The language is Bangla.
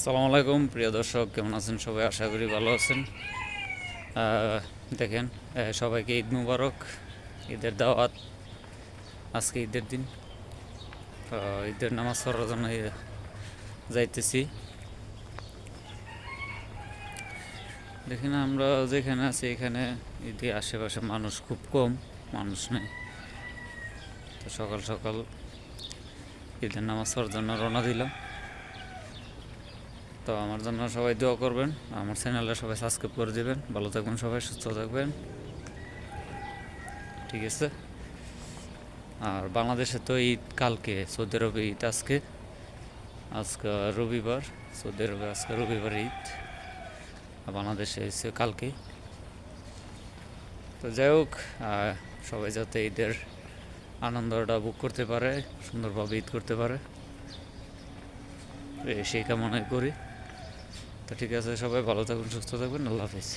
আসসালামু আলাইকুম প্রিয় দর্শক, কেমন আছেন সবাই? আশা করি ভালো আছেন। দেখেন, সবাইকে ঈদ মুবারক, ঈদের দাওয়াত। আজকে ঈদের দিন, ঈদের নামাজ পড়ার জন্য যাইতেছি। দেখেন, আমরা যেখানে আছি এখানে ঈদে আশেপাশে মানুষ খুব কম, মানুষ নেই। তো সকাল সকাল ঈদের নামাজ পড়ার জন্য রওনা দিলাম। তো আমার জন্য সবাই দোয়া করবেন, আমার চ্যানেলে সবাই সাবস্ক্রাইব করে দেবেন। ভালো থাকবেন সবাই, সুস্থ থাকবেন, ঠিক আছে? আর বাংলাদেশে তো ঈদ কালকে, সৌদি আরবে ঈদ আজকে। আজকে রবিবার, সৌদি আরবে আজকে রবিবার ঈদ, আর বাংলাদেশে এসে কালকে। তো যাই হোক, সবাই যাতে ঈদের আনন্দটা বুক করতে পারে, সুন্দরভাবে ঈদ করতে পারে, সেই কামনাই করি। তো ঠিক আছে, সবাই ভালো থাকুন, সুস্থ থাকবেন, আল্লাহ হাফিজ।